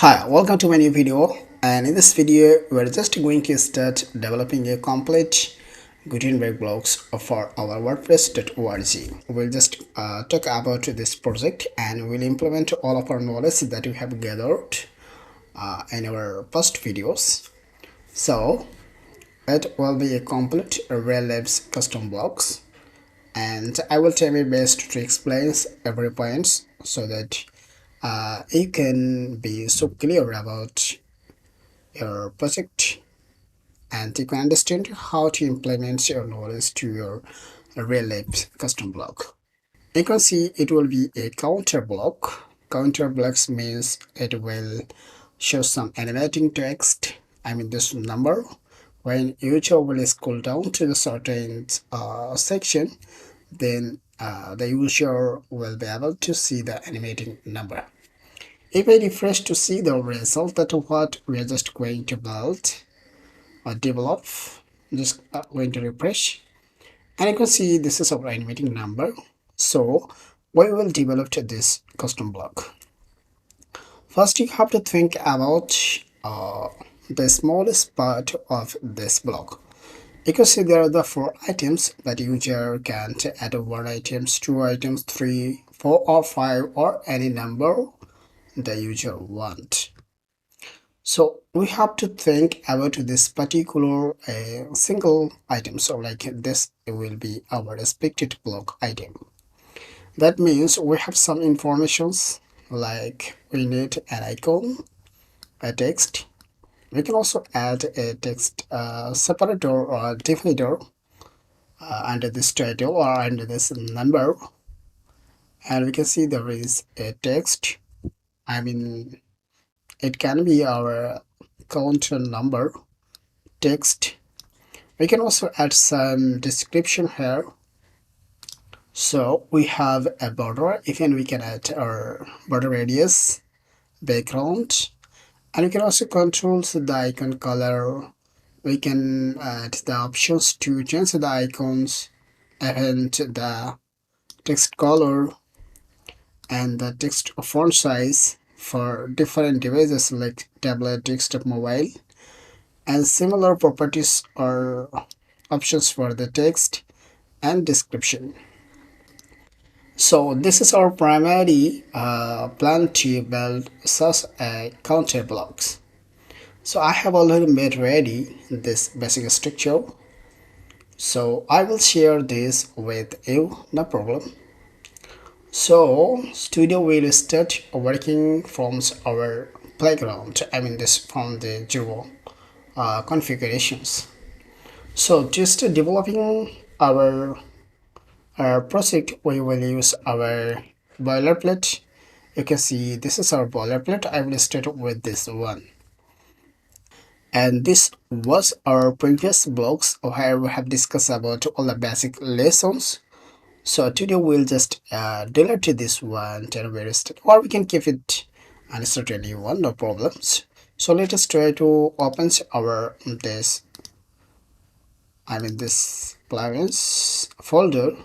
Hi, welcome to my new video, and in this video we're just going to start developing a complete Gutenberg blocks for our WordPress.org. We'll just talk about this project and we'll implement all of our knowledge that we have gathered in our past videos. So it will be a complete real life custom blocks, and I will try my best to explain every point so that you can be so clear about your project and you can understand how to implement your knowledge to your real life custom block. You can see it will be a counter block. Counter blocks means it will show some animating text, this number. When user will scroll down to the certain section, then the user will be able to see the animating number. If I refresh to see the result that what we are just going to build or develop, just going to refresh, and you can see this is our animating number. So we will develop this custom block. First, you have to think about the smallest part of this block. You can see there are the 4 items that user can add 1 items, 2 items, 3, 4 or 5 or any number the user want. So we have to think about this particular single item. So like this will be our expected block item. That means we have some informations like we need an icon, a text. We can also add a text separator or definitor under this title or under this number. And we can see there is a text. It can be our counter number text. We can also add some description here. So we have a border. Even we can add our border radius, background, and we can also control the icon color. We can add the options to change the icons and the text color and the text font size for different devices like tablet, desktop, mobile, and similar properties or options for the text and description. So this is our primary plan to build such a counter blocks. So I have already made ready this basic structure, so I will share this with you, no problem. So studio will start working from our playground, this from the zero configurations. So just developing our project, we will use our boilerplate. You can see this is our boilerplate. I will start with this one. And this was our previous blogs where we have discussed about all the basic lessons. So today we'll just delete this one and we'll start, or we can keep it and start a new one, no problems. So let us try to open our this plugins folder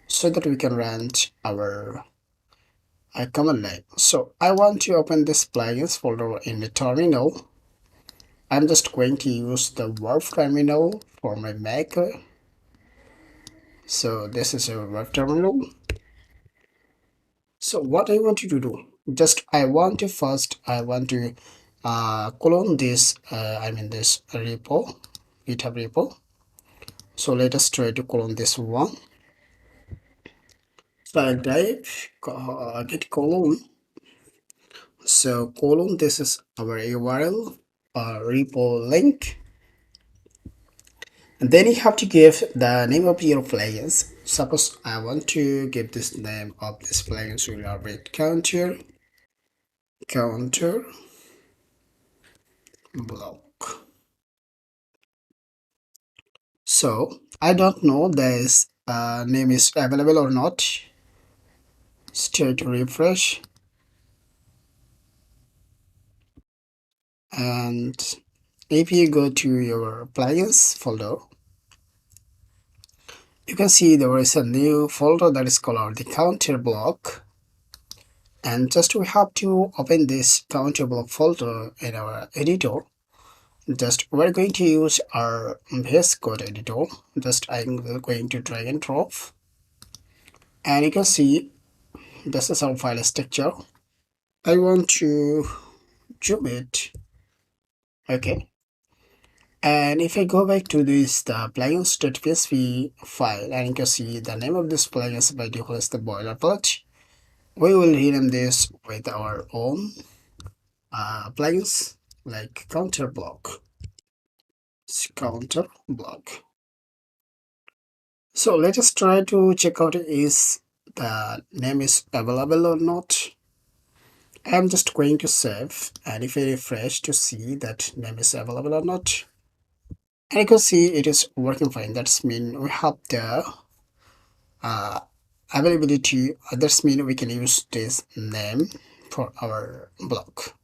so that we can run our command line. So I want to open this plugins folder in the terminal. I'm just going to use the web terminal for my Mac. So this is a web terminal. So what I want you to do, I want to clone this this repo, GitHub repo. So let us try to clone this one. So I type git clone. So colon, this is our URL repo link, and then you have to give the name of your plugins. Suppose I want to give this name of this plugin, so we'll write counter block. So I don't know this name is available or not. Start to refresh, and if you go to your plugins folder, you can see there is a new folder that is called the counter block. And just we have to open this counter block folder in our editor. Just we're going to use our VS Code editor. Just I'm going to drag and drop, and you can see this is our file structure. I want to zoom it. Okay. And if I go back to this the plugins.psv file, and you can see the name of this plugin is by default is the boilerplate. We will rename this with our own plugins like counter block. Counter block. So let us try to check out is the name is available or not. I'm just going to save, and if I refresh to see that name is available or not, and you can see it is working fine. That's mean we have the uh, availability. That's mean we can use this name for our block.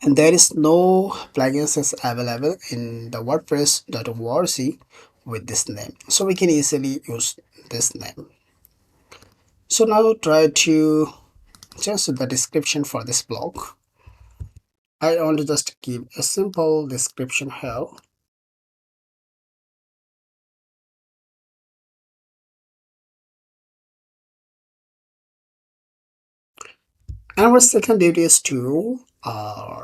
And there is no plugins is available in the WordPress.org with this name, so we can easily use this name. So now try to change the description for this block. I want to just give a simple description here. And our second duty is to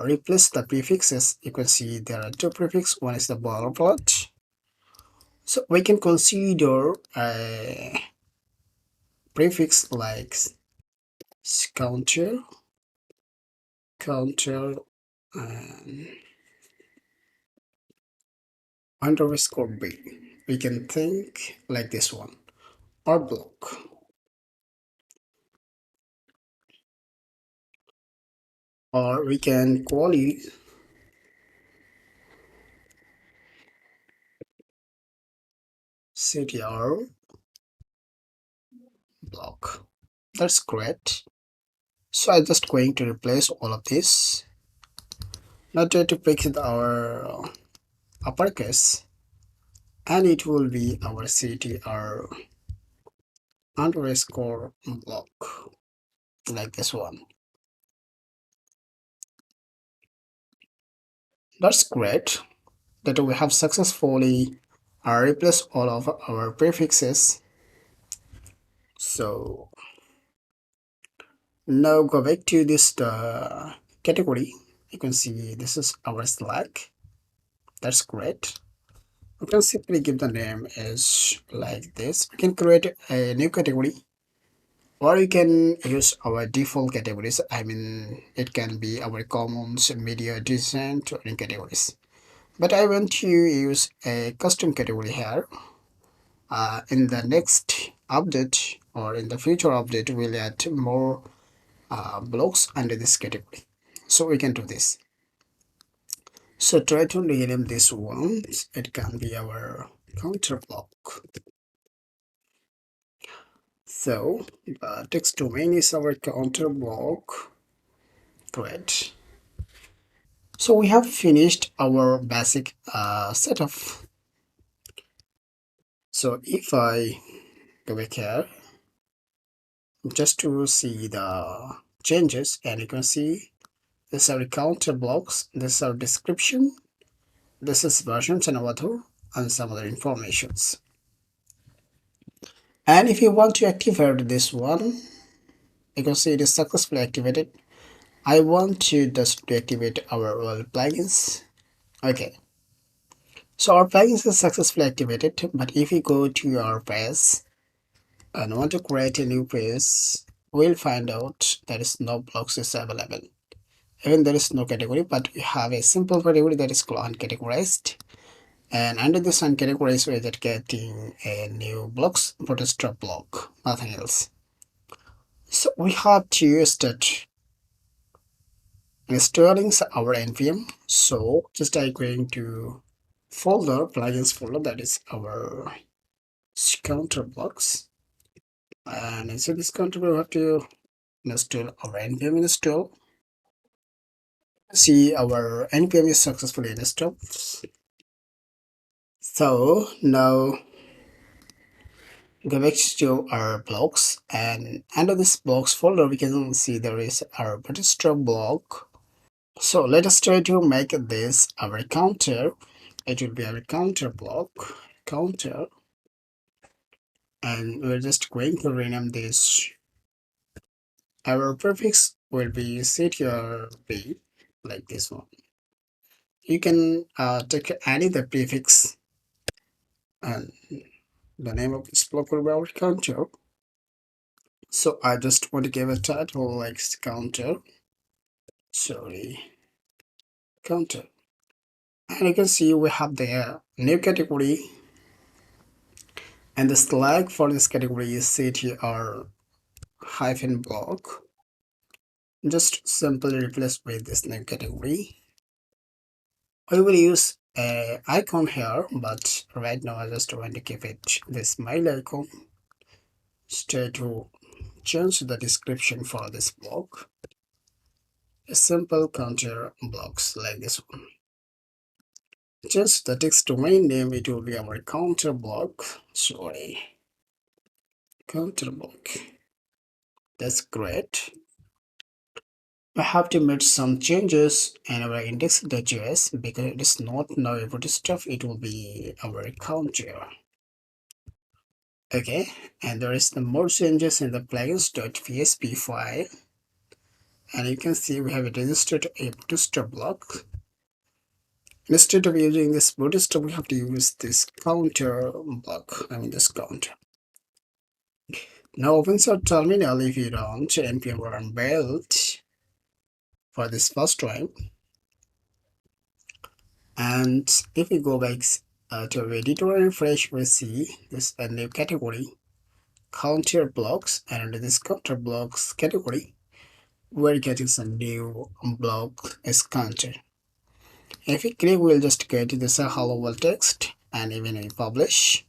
replace the prefixes. You can see there are two prefixes. One is the boilerplate. So we can consider a prefix like counter, and underscore b. We can think like this one, or block. Or we can call it CTR block. That's great. So I'm just going to replace all of this. Now try to fix our uppercase, and it will be our CTR underscore block like this one. That's great that we have successfully replaced all of our prefixes. So now go back to this category. You can see this is our Slack. That's great. We can simply give the name as like this. We can create a new category, or you can use our default categories. I mean, it can be our commons, media, design, to any categories. But I want to use a custom category here. In the next update or in the future update, we'll add more blocks under this category. So we can do this. So try to rename this one. It can be our counter block. So the text domain is our counter block. Great. So we have finished our basic setup. So if I go back here just to see the changes, and you can see this is our counter blocks, this is our description, this is versions and author, and some other informations. And if you want to activate this one, you can see it is successfully activated. I want to just deactivate our all plugins. Okay, so our plugins is successfully activated, but if we go to our page and want to create a new page, we'll find out there is no blocks is available. Even there is no category, but we have a simple category that is called uncategorized. And under this uncategorized, we're just getting a new blocks bootstrap block, nothing else. So we have to start installing our npm. So just I'm going to folder, plugins folder, that is our counter blocks. And inside this counter, we have to install our npm install. See, our npm is successfully installed. So now Go back to our blocks, and under this blocks folder we can see there is our bootstrap block. So let us try to make this our counter. It will be our counter block, counter, and we're just going to rename this. Our prefix will be ctrb, like this one. You can take any the prefix, and the name of this block will be our counter. So I just want to give a title like counter, sorry, counter. And you can see we have the new category, and the flag for this category is ctr hyphen block. Just simply replace with this new category. We will use a icon here, but right now I just want to keep it this smile icon. Stay to change the description for this block. A simple counter blocks like this one. Change the text domain name, it will be our counter block. Sorry, counter block. That's great. I have to make some changes in our index.js because it is not now about stuff, it will be our counter. Okay, and there is the more changes in the plugins.php file, and you can see we have registered a bootstrap block. Instead of using this bootstrap, we have to use this counter block, this counter. Now open our terminal if you don't npm run build for this first time. And if we go back to our editor and refresh, we see this a new category, counter blocks, and under this counter blocks category, we're getting some new block as counter. If we click, we'll just get this hello world text, and even we publish.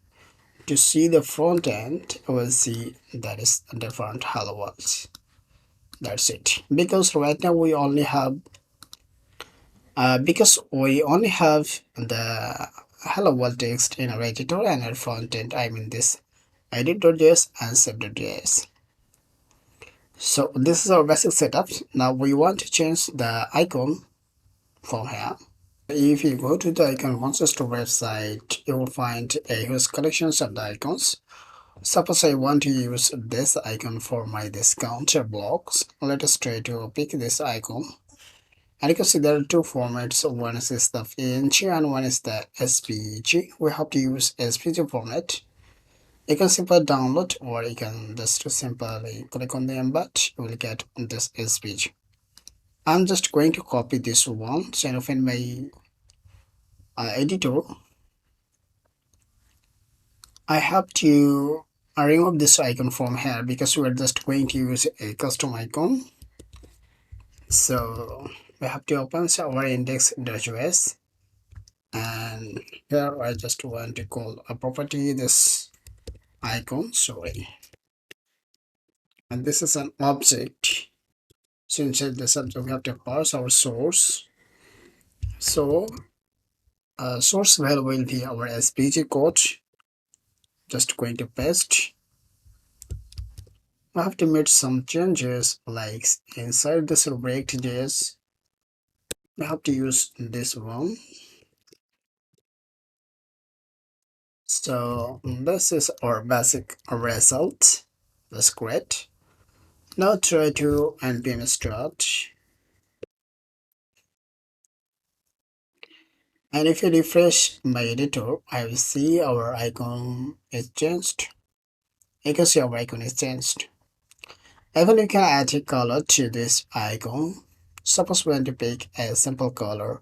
To see the front end, we'll see that is a different hello world. That's it. Because right now we only have the hello world text in our editor and our front end, this edit.js and sub.js. So this is our basic setup. Now we want to change the icon from here. If you go to the icon monster website, you will find a huge collections of the icons. Suppose I want to use this icon for my counter blocks. Let us try to pick this icon. And you can see there are two formats. One is the PNG and one is the SVG. We have to use SVG format. You can simply download, or you can just simply click on the embed. You will get this SVG. I'm just going to copy this one, so in my editor, I have to remove this icon from here because we're just going to use a custom icon. So we have to open our index.js, and here I just want to call a property this icon, sorry, and this is an object. So inside the subject we have to pass our source. So source value will be our SVG code. Just going to paste. I have to make some changes, like inside this React.js, we have to use this one. So this is our basic result. That's great. Now try to npm start. And if you refresh my editor, I will see our icon is changed. You can see our icon is changed. Even you can add a color to this icon. Suppose we want to pick a simple color,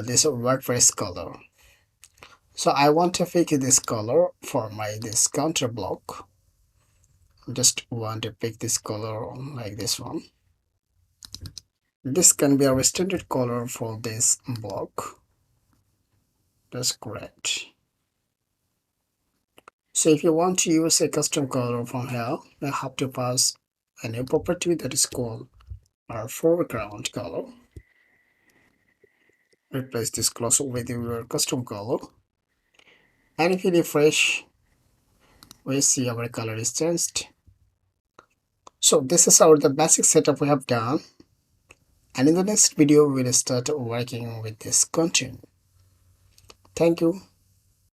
this WordPress color. So I want to pick this color for this counter block. Just want to pick this color like this one. This can be our standard color for this block. That's great. So if you want to use a custom color from here, you have to pass a new property that is called our foreground color. Replace this class with your custom color. And if you refresh, we see our color is changed. So this is our the basic setup we have done, and in the next video we will start working with this content. Thank you.